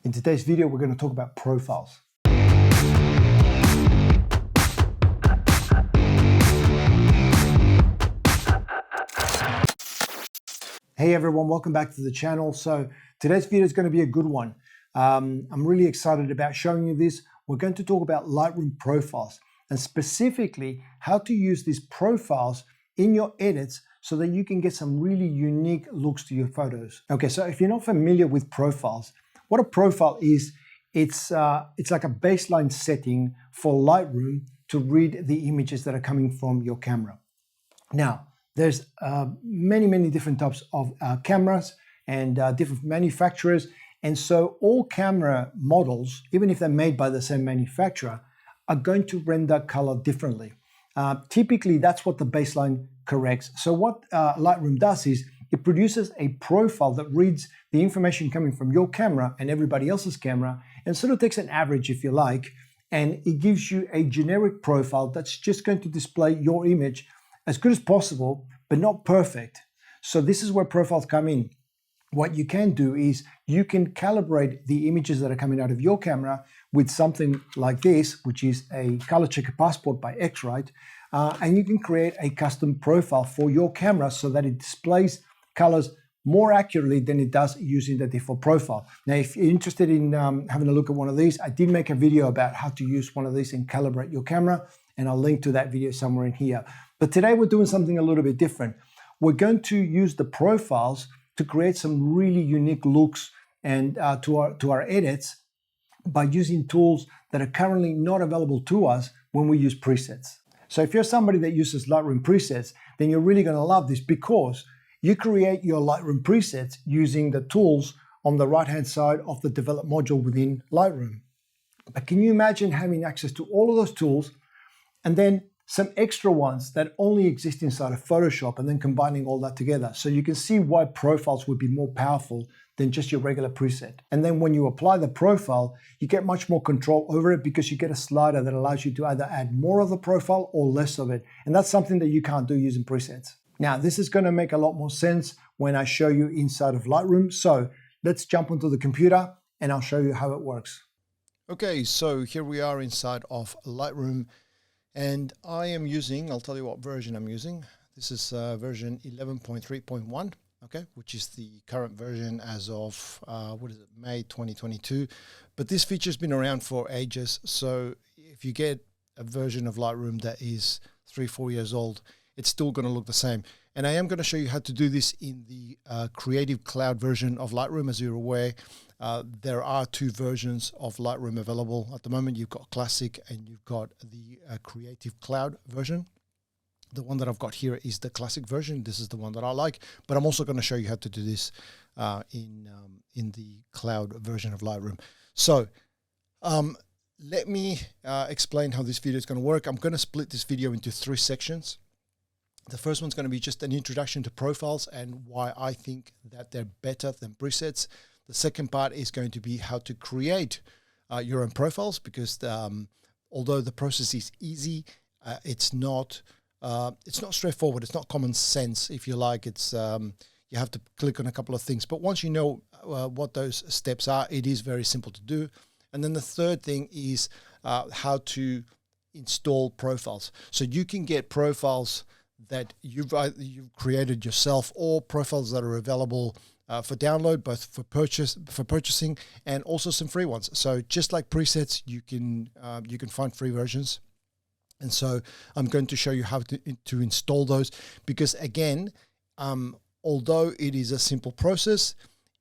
In today's video, we're going to talk about profiles. Hey everyone, welcome back to the channel. So today's video is going to be a good one. I'm really excited about showing you this. We're going to talk about Lightroom profiles and specifically how to use these profiles in your edits so that you can get some really unique looks to your photos. Okay, so if you're not familiar with profiles, what a profile is, it's like a baseline setting for Lightroom to read the images that are coming from your camera. Now, there's many different types of cameras and different manufacturers. And so all camera models, even if they're made by the same manufacturer, are going to render color differently. Typically, that's what the baseline corrects. So what Lightroom does is it produces a profile that reads the information coming from your camera and everybody else's camera and sort of takes an average, if you like, and it gives you a generic profile that's just going to display your image as good as possible, but not perfect. So this is where profiles come in. What you can do is you can calibrate the images that are coming out of your camera with something like this, which is a color checker passport by X-Rite, and you can create a custom profile for your camera so that it displays colors more accurately than it does using the default profile. Now, if you're interested in having a look at one of these, I did make a video about how to use one of these and calibrate your camera, and I'll link to that video somewhere in here. But today we're doing something a little bit different. We're going to use the profiles to create some really unique looks and to our edits by using tools that are currently not available to us when we use presets. So if you're somebody that uses Lightroom presets, then you're really going to love this because you create your Lightroom presets using the tools on the right-hand side of the develop module within Lightroom. But can you imagine having access to all of those tools and then some extra ones that only exist inside of Photoshop and then combining all that together? So you can see why profiles would be more powerful than just your regular preset. And then when you apply the profile, you get much more control over it because you get a slider that allows you to either add more of the profile or less of it. And that's something that you can't do using presets. Now, this is going to make a lot more sense when I show you inside of Lightroom. So let's jump onto the computer and I'll show you how it works. Okay, so here we are inside of Lightroom. And I am using, I'll tell you what version I'm using. This is version 11.3.1, okay, which is the current version as of, May 2022. But this feature's been around for ages. So if you get a version of Lightroom that is 3-4 years old, it's still going to look the same. And I am going to show you how to do this in the Creative Cloud version of Lightroom. As you're aware, there are two versions of Lightroom available. At the moment, you've got Classic and you've got the Creative Cloud version. The one that I've got here is the Classic version. This is the one that I like, but I'm also going to show you how to do this in the Cloud version of Lightroom. So let me explain how this video is going to work. I'm going to split this video into 3 sections. The first one's going to be just an introduction to profiles and why I think that they're better than presets. The second part is going to be how to create your own profiles because although the process is easy, it's not straightforward. It's not common sense, if you like. It's you have to click on a couple of things. But once you know what those steps are, it is very simple to do. And then the third thing is how to install profiles. So you can get profiles that you've created yourself or profiles that are available for download, both for purchasing and also some free ones. So just like presets, you can find free versions. And so I'm going to show you how to install those because again, although it is a simple process,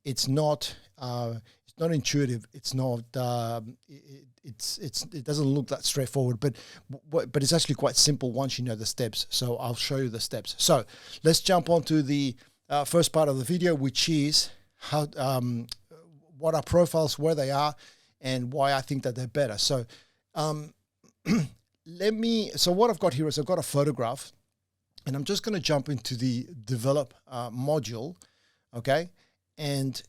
it's not intuitive. It's not. It doesn't look that straightforward, but it's actually quite simple once you know the steps. So I'll show you the steps. So let's jump on to the first part of the video, which is how what are profiles, where they are, and why I think that they're better. So so what I've got here is I've got a photograph, and I'm just going to jump into the develop module, okay, and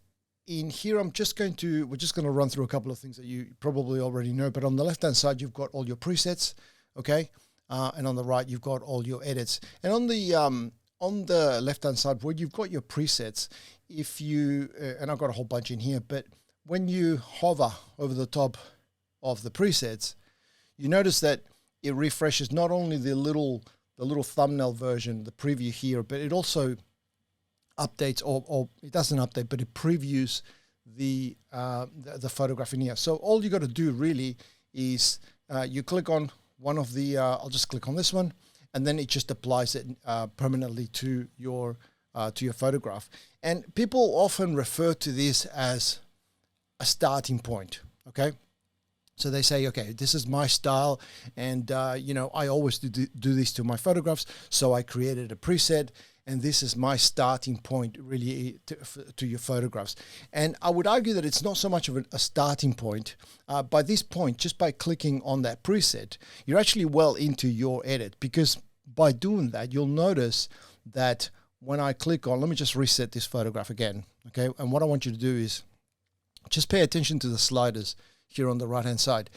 in here, we're just going to run through a couple of things that you probably already know, but on the left-hand side, you've got all your presets, okay? And on the right, you've got all your edits. And on the left-hand side, where you've got your presets, if you, and I've got a whole bunch in here, but when you hover over the top of the presets, you notice that it refreshes not only the little thumbnail version, the preview here, but it also updates, or it doesn't update, but it previews the photograph in here. So all you got to do really is you click on one of the, I'll just click on this one, and then it just applies it permanently to your photograph. And people often refer to this as a starting point. Okay. So they say, okay, this is my style, and you know, I always do this to my photographs. So I created a preset, and this is my starting point really to your photographs. And I would argue that it's not so much of a starting point. By this point, just by clicking on that preset, you're actually well into your edit, because by doing that, you'll notice that when I click on, let me just reset this photograph again. Okay. And what I want you to do is just pay attention to the sliders here on the right hand side.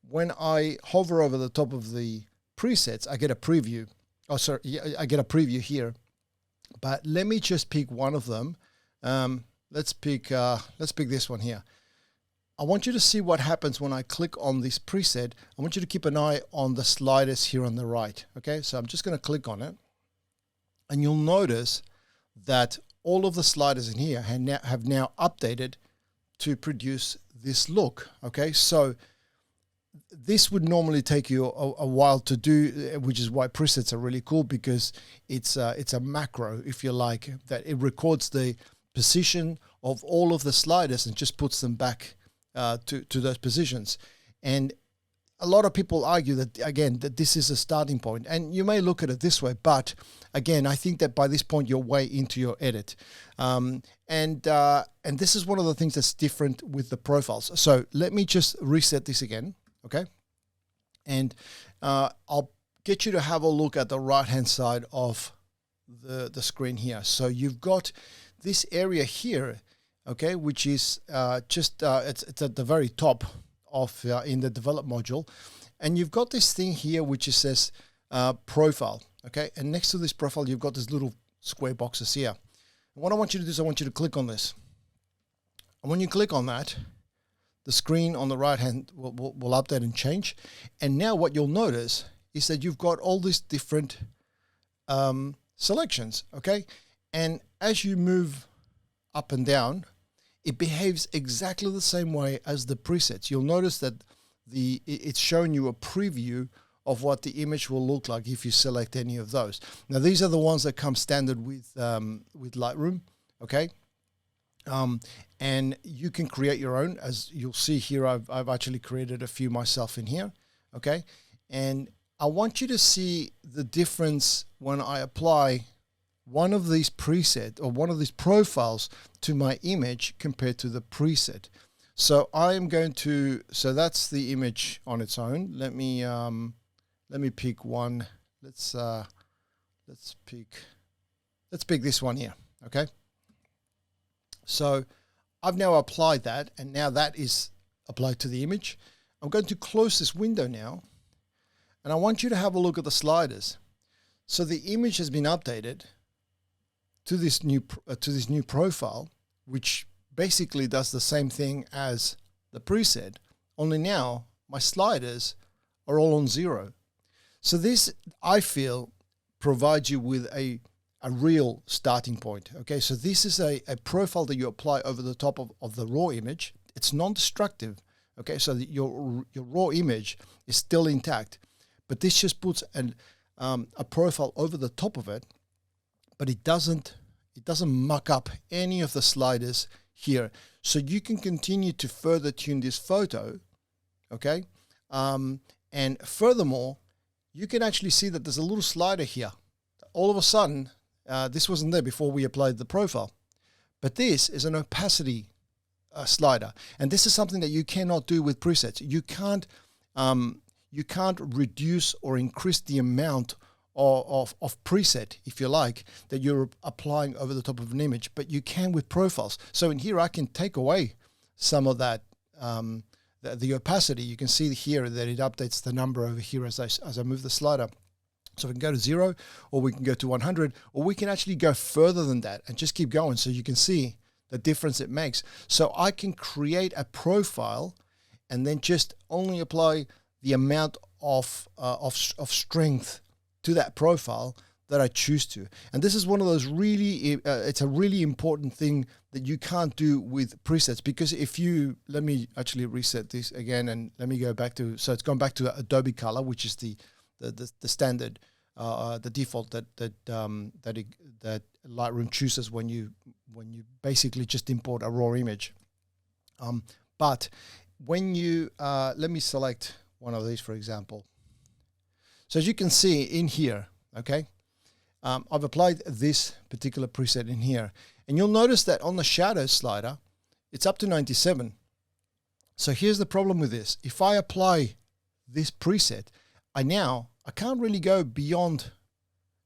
When I hover over the top of the presets, I get a preview. Oh, sorry, I get a preview here. But let me just pick one of them. Let's pick this one here. I want you to see what happens when I click on this preset. I want you to keep an eye on the sliders here on the right. Okay, so I'm just going to click on it, and you'll notice that all of the sliders in here have now updated to produce this look. Okay, so this would normally take you a while to do, which is why presets are really cool, because it's a macro, if you like, that it records the position of all of the sliders and just puts them back to those positions. And a lot of people argue that, again, that this is a starting point, and you may look at it this way, but again, I think that by this point you're way into your edit, and this is one of the things that's different with the profiles. So let me just reset this again, okay? And I'll get you to have a look at the right hand side of the screen here. So you've got this area here, okay, which is it's at the very top of in the develop module, and you've got this thing here which it says profile, okay, and next to this profile you've got these little square boxes here. And what I want you to do is I want you to click on this, and when you click on that, the screen on the right hand will update and change. And now what you'll notice is that you've got all these different selections, okay, and as you move up and down, it behaves exactly the same way as the presets. You'll notice that it's showing you a preview of what the image will look like if you select any of those. Now, these are the ones that come standard with Lightroom, okay? And you can create your own. As you'll see here, I've actually created a few myself in here, okay? And I want you to see the difference when I apply one of these presets or one of these profiles to my image compared to the preset. So I am going to, so that's the image on its own. Let me pick one. Let's pick this one here. Okay. So I've now applied that, and now that is applied to the image. I'm going to close this window now, and I want you to have a look at the sliders. So the image has been updated to this new profile, which basically does the same thing as the preset, only now my sliders are all on 0. So this, I feel, provides you with a real starting point. Okay, so this is a profile that you apply over the top of the raw image. It's non-destructive. Okay, so your raw image is still intact, but this just puts a profile over the top of it, but it doesn't muck up any of the sliders here. So you can continue to further tune this photo, okay? And furthermore, you can actually see that there's a little slider here. All of a sudden, this wasn't there before we applied the profile, but this is an opacity slider, and this is something that you cannot do with presets. You can't reduce or increase the amount of preset, if you like, that you're applying over the top of an image, but you can with profiles. So in here, I can take away some of that, the opacity. You can see here that it updates the number over here as I move the slider. So we can go to 0, or we can go to 100, or we can actually go further than that and just keep going. So you can see the difference it makes. So I can create a profile and then just only apply the amount of strength to that profile that I choose to. And this is one of those really, it's a really important thing that you can't do with presets, because if you, let me actually reset this again and let me go back to, so it's gone back to Adobe Color, which is the standard, the default that Lightroom chooses when you basically just import a raw image. But when you, let me select one of these, for example. So as you can see in here, okay, I've applied this particular preset in here, and you'll notice that on the shadow slider, it's up to 97. So here's the problem with this. If I apply this preset, I can't really go beyond,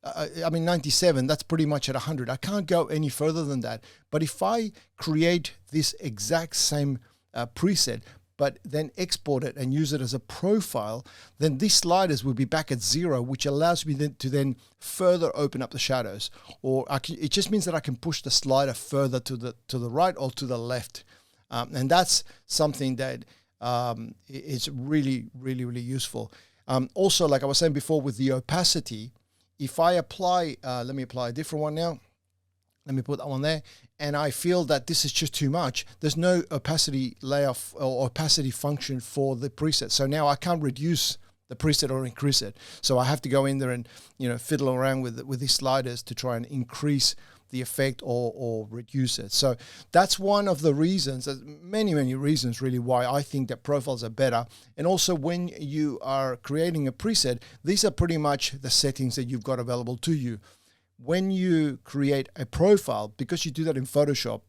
I mean, 97, that's pretty much at 100. I can't go any further than that. But if I create this exact same preset, but then export it and use it as a profile, then these sliders will be back at 0, which allows me to then further open up the shadows. Or it just means that I can push the slider further to the right or to the left. And that's something that is really, really, really useful. Also, like I was saying before with the opacity, if I apply, let me apply a different one now. Let me put that one there. And I feel that this is just too much. There's no opacity layer or opacity function for the preset. So now I can't reduce the preset or increase it. So I have to go in there and, you know, fiddle around with these sliders to try and increase the effect or reduce it. So that's one of the reasons, there's many, many reasons really why I think that profiles are better. And also when you are creating a preset, these are pretty much the settings that you've got available to you. When you create a profile, because you do that in Photoshop,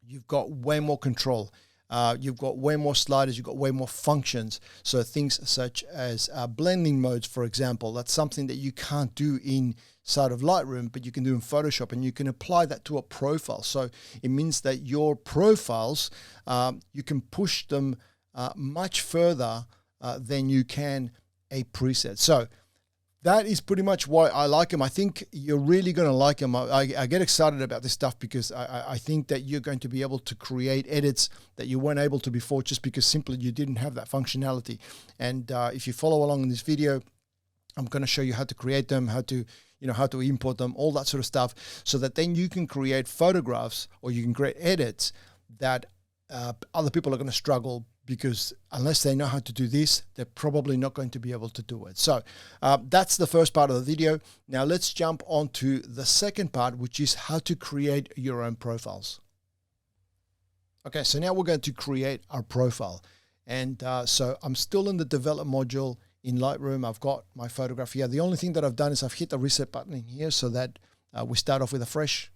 you've got way more control. You've got way more sliders, you've got way more functions. So things such as blending modes, for example, that's something that you can't do inside of Lightroom, but you can do in Photoshop, and you can apply that to a profile. So it means that your profiles, you can push them much further than you can a preset. So that is pretty much why I like them. I think you're really going to like them. I get excited about this stuff because I think that you're going to be able to create edits that you weren't able to before, just because simply you didn't have that functionality. And if you follow along in this video, I'm going to show you how to create them, how to import them, all that sort of stuff, so that then you can create photographs or you can create edits that other people are going to struggle, because unless they know how to do this, they're probably not going to be able to do it. So that's the first part of the video. Now let's jump on to the second part, which is how to create your own profiles. Okay, so now we're going to create our profile. And so I'm still in the develop module in Lightroom. I've got my photograph here. The only thing that I've done is I've hit the reset button in here so that we start off with a fresh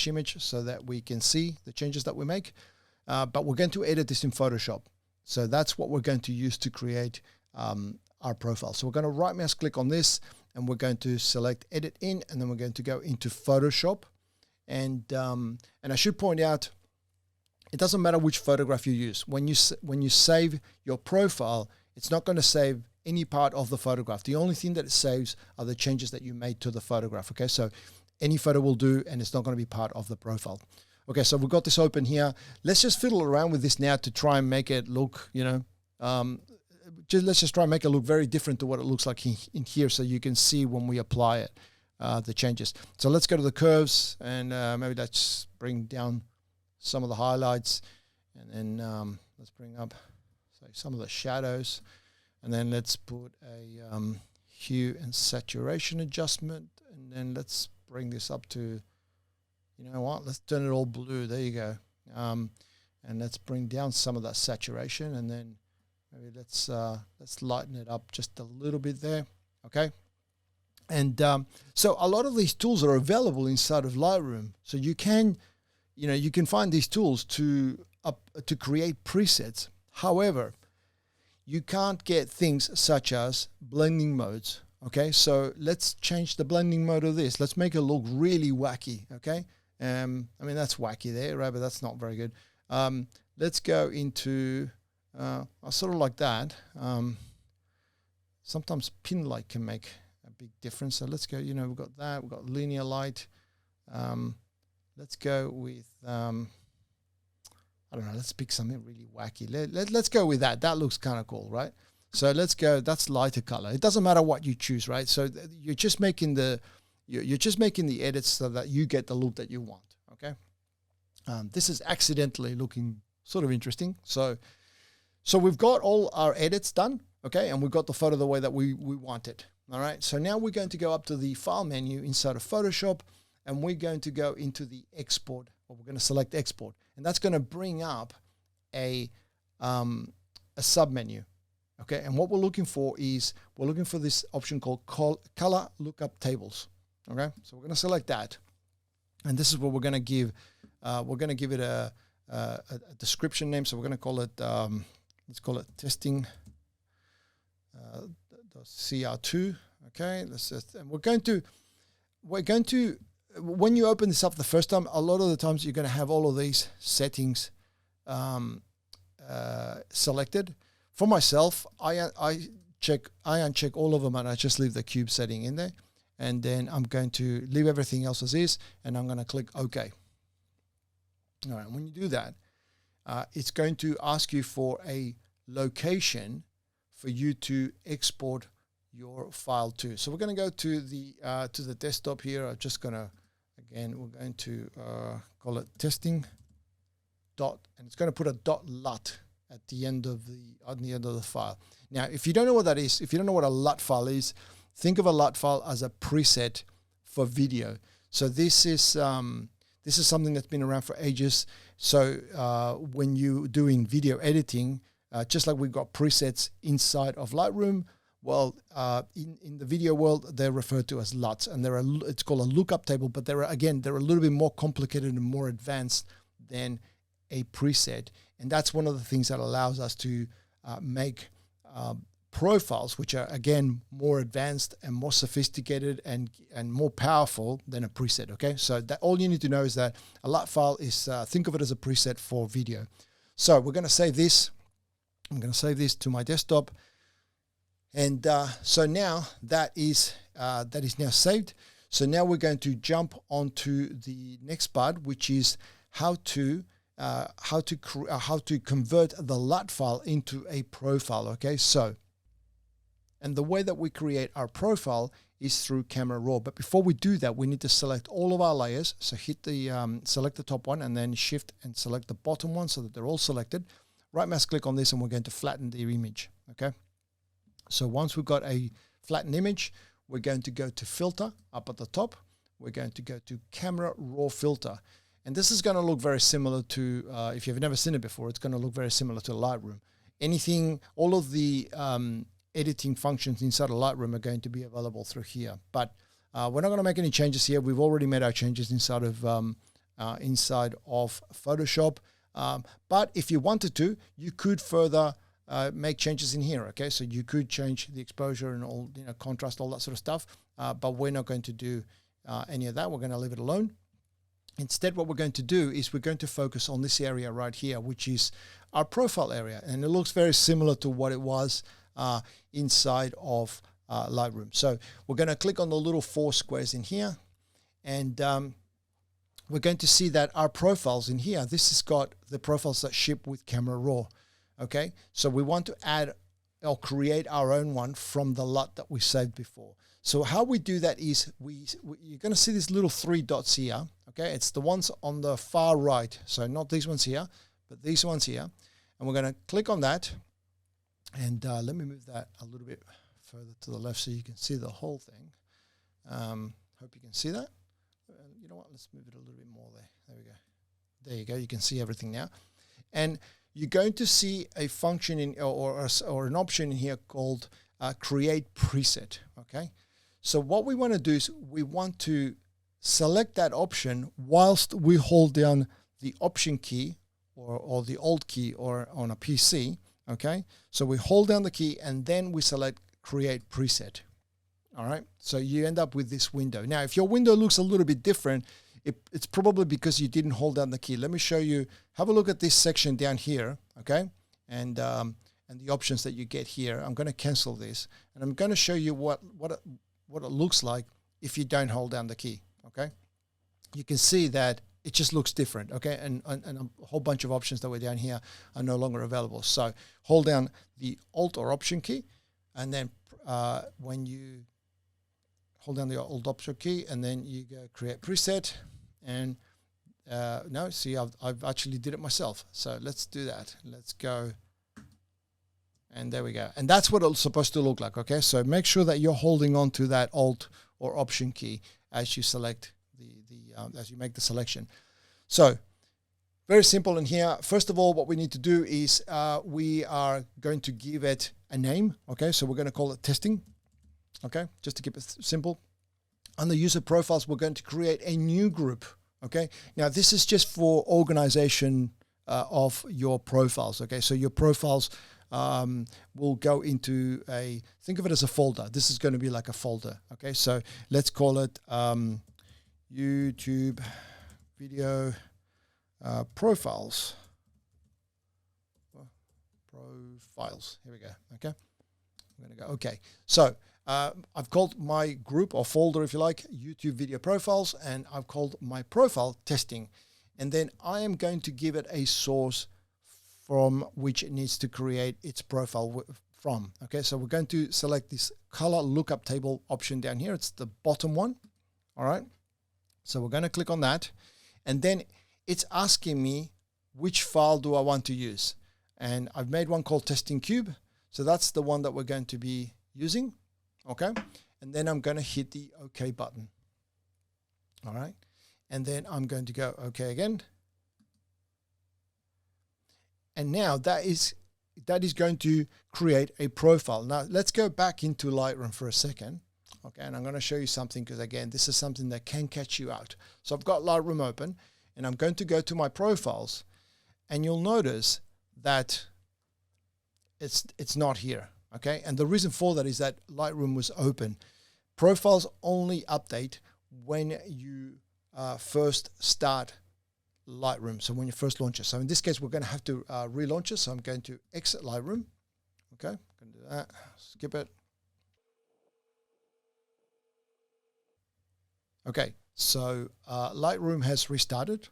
image so that we can see the changes that we make. But we're going to edit this in Photoshop. So that's what we're going to use to create our profile. So we're going to right mouse click on this, and we're going to select edit in, and then we're going to go into Photoshop. And I should point out, it doesn't matter which photograph you use. When you save your profile, it's not going to save any part of the photograph. The only thing that it saves are the changes that you made to the photograph. Okay, so any photo will do, and it's not going to be part of the profile. Okay, so we've got this open here. Let's just fiddle around with this now to try and make it look, let's just try and make it look very different to what it looks like in here, so you can see when we apply it, the changes. So let's go to the curves, and maybe let's bring down some of the highlights, and then let's bring up some of the shadows, and then let's put a hue and saturation adjustment, and then let's bring this up to, you know what, let's turn it all blue. There you go. And let's bring down some of that saturation, and then maybe let's lighten it up just a little bit there. Okay. And so a lot of these tools are available inside of Lightroom. So you can find these tools to create presets. However, you can't get things such as blending modes. Okay. So let's change the blending mode of this. Let's make it look really wacky. Okay. I mean, that's wacky there, right? But that's not very good. Let's go into sort of like that. Sometimes pin light can make a big difference. So let's go, we've got that. We've got linear light. Let's go with, I don't know, let's pick something really wacky. Let's go with that. That looks kind of cool, right? So let's go, that's lighter color. It doesn't matter what you choose, right? So you're just making the edits so that you get the look that you want, okay? This is accidentally looking sort of interesting. So we've got all our edits done, okay? And we've got the photo the way that we want it, all right? So now we're going to go up to the File menu inside of Photoshop, and we're going to go into the Export, or we're going to select Export. And that's going to bring up a sub-menu, okay? And what we're looking for is, we're looking for this option called Color Lookup Tables, okay? So we're going to select that. And this is what we're going to give. We're going to give it a description name. So we're going to call it, let's call it testing CR2. Okay, and we're going to, when you open this up the first time, a lot of the times you're going to have all of these settings selected. For myself, I uncheck all of them, and I just leave the cube setting in there. And then I'm going to leave everything else as is, and I'm going to click OK. All right, when you do that, it's going to ask you for a location for you to export your file to. So we're going to go to the desktop here. I'm just going to, again, we're going to call it testing dot, and it's going to put a .lut at the end of the file. Now, if you don't know what that is, if you don't know what a LUT file is, think of a LUT file as a preset for video. So this is something that's been around for ages. So when you're doing video editing, just like we've got presets inside of Lightroom, well, in the video world, they're referred to as LUTs, and it's called a lookup table, but they're a little bit more complicated and more advanced than a preset. And that's one of the things that allows us to make profiles, which are, again, more advanced and more sophisticated and more powerful than a preset, okay? So that all you need to know is that a LUT file is, think of it as a preset for video. So we're going to save this. I'm going to save this to my desktop. And so now that is now saved. So now we're going to jump onto the next part, which is how to convert the LUT file into a profile, okay? So, and the way that we create our profile is through Camera Raw. But before we do that, we need to select all of our layers. So hit the, select the top one, and then shift and select the bottom one so that they're all selected. Right mouse click on this, and we're going to flatten the image, okay? So once we've got a flattened image, we're going to go to Filter up at the top. We're going to go to Camera Raw Filter. And this is going to look very similar to, if you've never seen it before, it's going to look very similar to Lightroom. All of the editing functions inside of Lightroom are going to be available through here. But we're not going to make any changes here. We've already made our changes inside of Photoshop. But if you wanted to, you could further make changes in here, okay? So you could change the exposure and all, contrast, all that sort of stuff. But we're not going to do any of that. We're going to leave it alone. Instead, what we're going to do is we're going to focus on this area right here, which is our profile area. And it looks very similar to what it was inside of Lightroom. So we're going to click on the little 4 squares in here. And we're going to see that our profiles in here, this has got the profiles that ship with Camera Raw. Okay, so we want to add or create our own one from the LUT that we saved before. So how we do that is you're going to see these little 3 dots here. Okay, it's the ones on the far right. So not these ones here, but these ones here. And we're going to click on that. And let me move that a little bit further to the left so you can see the whole thing. Hope you can see that. You know what? Let's move it a little bit more there. There we go. There you go. You can see everything now. And you're going to see a function in or an option in here called Create Preset. Okay. So what we want to do is we want to select that option whilst we hold down the Option key or the Alt key or on a PC. Okay. So we hold down the key and then we select Create Preset. All right. So you end up with this window. Now, if your window looks a little bit different, it's probably because you didn't hold down the key. Let me show you. Have a look at this section down here, okay? And the options that you get here. I'm going to cancel this, and I'm going to show you what it looks like if you don't hold down the key, okay? You can see that it just looks different, okay? And a whole bunch of options that were down here are no longer available. So hold down the Alt or Option key, and then when you hold down the Alt Option key, and then you go Create Preset, and no, see, I've actually did it myself. So let's do that. Let's go, and there we go. And that's what it's supposed to look like, okay? So make sure that you're holding on to that Alt or Option key as you select as you make the selection. So very simple in here. First of all, what we need to do is we are going to give it a name. Okay, so we're going to call it testing. Okay, just to keep it simple. Under user profiles, we're going to create a new group. Okay, now this is just for organization of your profiles. Okay, so your profiles will go into think of it as a folder. This is going to be like a folder. Okay, so let's call it YouTube video profiles. Here we go. Okay, I'm going to go. Okay, so I've called my group or folder, if you like, YouTube video profiles, and I've called my profile testing. And then I am going to give it a source from which it needs to create its profile from. Okay, so we're going to select this color lookup table option down here. It's the bottom one. All right. So we're going to click on that, and then it's asking me which file do I want to use. And I've made one called Testing Cube. So that's the one that we're going to be using. Okay. And then I'm going to hit the OK button. All right. And then I'm going to go OK again. And now that is going to create a profile. Now let's go back into Lightroom for a second. Okay, and I'm going to show you something, because again, this is something that can catch you out. So I've got Lightroom open, and I'm going to go to my profiles, and you'll notice that it's not here. Okay, and the reason for that is that Lightroom was open. Profiles only update when you first start Lightroom. So when you first launch it. So in this case, we're going to have to relaunch it. So I'm going to exit Lightroom. Okay, I'm going to do that. Skip it. Okay, so Lightroom has restarted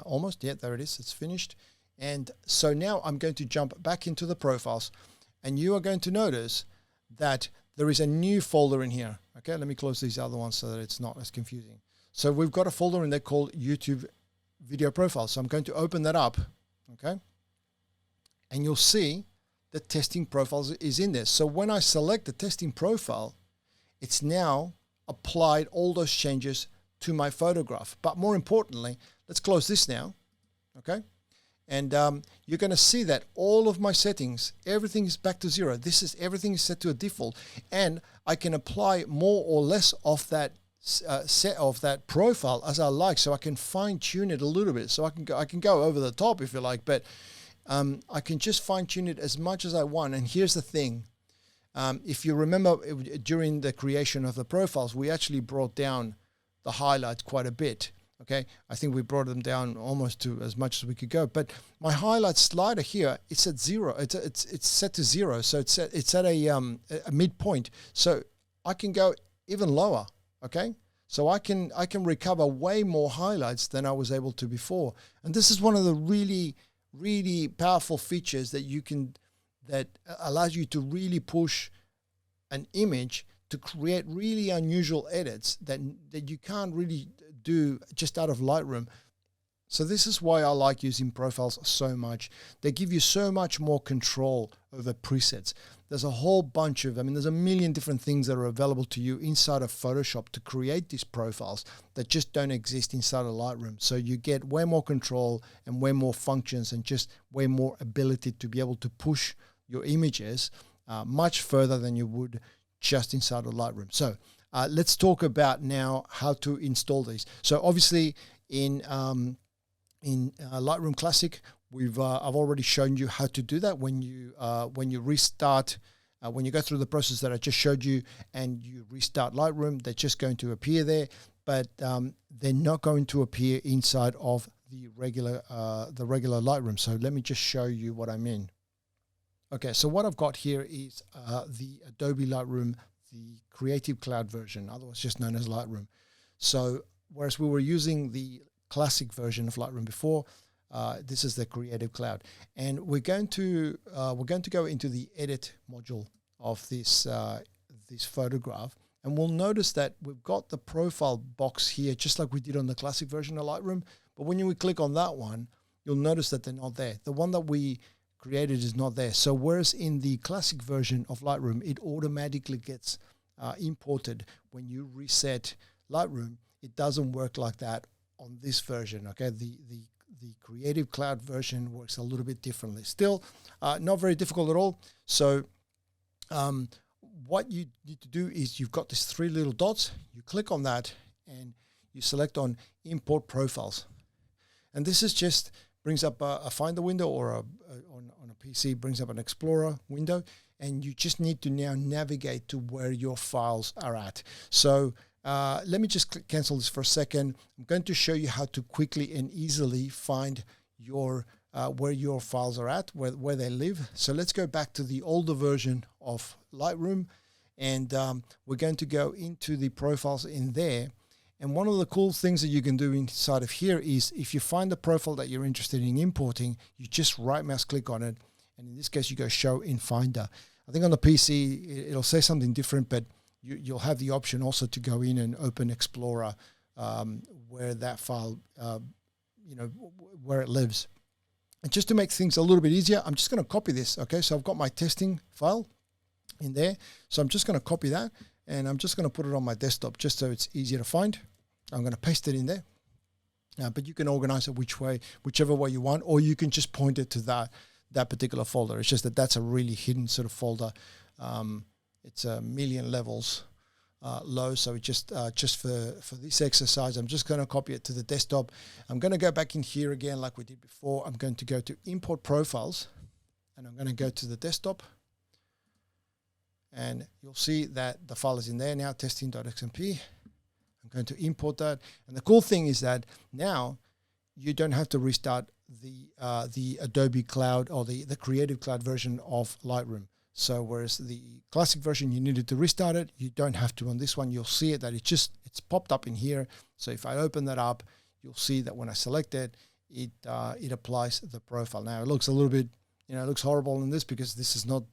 almost. Yeah, there it is. It's finished. And so now I'm going to jump back into the profiles, and you are going to notice that there is a new folder in here. Okay, let me close these other ones so that it's not as confusing. So we've got a folder in there called YouTube Video Profiles. So I'm going to open that up. Okay, and you'll see the testing profiles is in there. So when I select the testing profile, it's now applied all those changes to my photograph. But more importantly, let's close this now. Okay. And you're going to see that all of my settings, everything is back to zero. Everything is set to a default, and I can apply more or less of that set of that profile as I like. So I can fine tune it a little bit. So I can go over the top if you like, but I can just fine tune it as much as I want. And here's the thing. If you remember, during the creation of the profiles, we actually brought down the highlights quite a bit. Okay, I think we brought them down almost to as much as we could go. But my highlight slider here, it's at zero. It's set to zero, so it's at a midpoint. So I can go even lower. Okay, so I can recover way more highlights than I was able to before. And this is one of the really powerful features that allows you to really push an image to create really unusual edits that you can't really do just out of Lightroom. So this is why I like using profiles so much. They give you so much more control over presets. There's a whole bunch of, there's a million different things that are available to you inside of Photoshop to create these profiles that just don't exist inside of Lightroom. So you get way more control and way more functions and just way more ability to be able to push your images much further than you would just inside of Lightroom. So let's talk about now how to install these. So obviously in Lightroom Classic, I've already shown you how to do that. When you restart, when you go through the process that I just showed you and you restart Lightroom, they're just going to appear there, but they're not going to appear inside of the regular Lightroom. So let me just show you what I mean. Okay, so what I've got here is the Adobe Lightroom, the Creative Cloud version, otherwise just known as Lightroom. So whereas we were using the classic version of Lightroom before. This is the Creative Cloud, and we're going to go into the Edit module of this this photograph, and we'll notice that we've got the profile box here, just like we did on the classic version of Lightroom. But when we click on that one, you'll notice that they're not there. The one that we created is not there. So whereas in the classic version of Lightroom, it automatically gets imported when you reset Lightroom, it doesn't work like that on this version. Okay, the Creative Cloud version works a little bit differently. Still, not very difficult at all. So what you need to do is you've got these three little dots. You click on that and you select on Import Profiles. And this is just brings up a Finder window, or on a PC brings up an Explorer window, and you just need to now navigate to where your files are at. So let me just cancel this for a second. I'm going to show you how to quickly and easily find your where your files are at, where they live. So let's go back to the older version of Lightroom, and we're going to go into the profiles in there. And one of the cool things that you can do inside of here is if you find the profile that you're interested in importing, you just right mouse click on it. And in this case, you go show in Finder. I think on the PC, it'll say something different, but you'll have the option also to go in and open Explorer where that file, where it lives. And just to make things a little bit easier, I'm just going to copy this. Okay, so I've got my testing file in there. So I'm just going to copy that, and I'm just going to put it on my desktop just so it's easier to find. I'm going to paste it in there. But you can organize it whichever way you want, or you can just point it to that particular folder. It's just that that's a really hidden sort of folder. It's a million levels low, so it just for this exercise, I'm just going to copy it to the desktop. I'm going to go back in here again like we did before. I'm going to go to Import Profiles, and I'm going to go to the desktop, and you'll see that the file is in there now, testing.xmp. I'm going to import that, and the cool thing is that now you don't have to restart the Adobe Cloud or the Creative Cloud version of Lightroom. So whereas the classic version, you needed to restart it, you don't have to on this one. You'll see it that it's popped up in here. So if I open that up, you'll see that when I select it, it applies the profile. Now it looks a little bit, it looks horrible in this because this is not,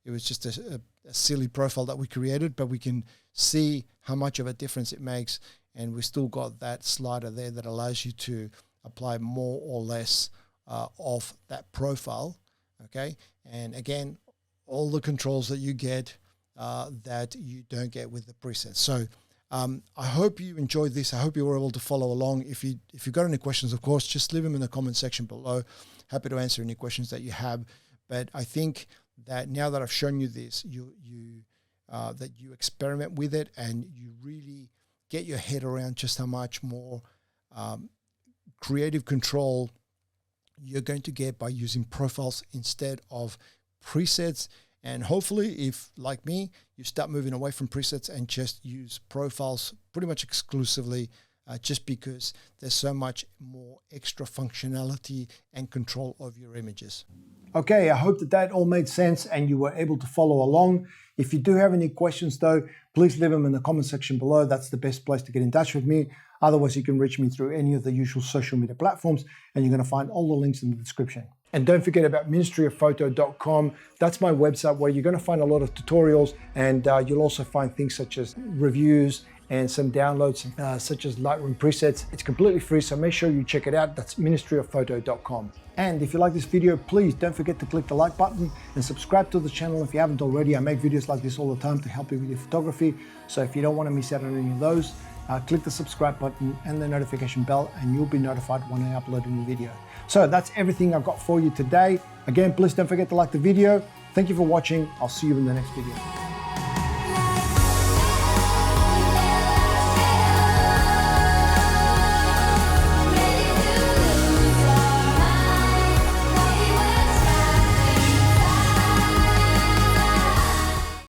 it was just a silly profile that we created, but we can see how much of a difference it makes. And we still got that slider there that allows you to apply more or less of that profile. Okay. And again, all the controls that you get that you don't get with the presets. So I hope you enjoyed this. I hope you were able to follow along. If you've got any questions, of course, just leave them in the comment section below. Happy to answer any questions that you have. But I think that now that I've shown you this, that you experiment with it and you really get your head around just how much more creative control you're going to get by using profiles instead of presets. And hopefully, if like me, you start moving away from presets and just use profiles pretty much exclusively, just because there's so much more extra functionality and control of your images. Okay, I hope that all made sense and you were able to follow along. If you do have any questions though, please leave them in the comment section below. That's the best place to get in touch with me. Otherwise, you can reach me through any of the usual social media platforms, and you're going to find all the links in the description. And don't forget about ministryofphoto.com. That's my website where you're going to find a lot of tutorials, and you'll also find things such as reviews and some downloads such as Lightroom presets. It's completely free, so make sure you check it out. That's ministryofphoto.com. And if you like this video, please don't forget to click the like button and subscribe to the channel if you haven't already. I make videos like this all the time to help you with your photography. So if you don't want to miss out on any of those, click the subscribe button and the notification bell, and you'll be notified when I upload a new video. So that's everything I've got for you today. Again, please don't forget to like the video. Thank you for watching. I'll see you in the next video.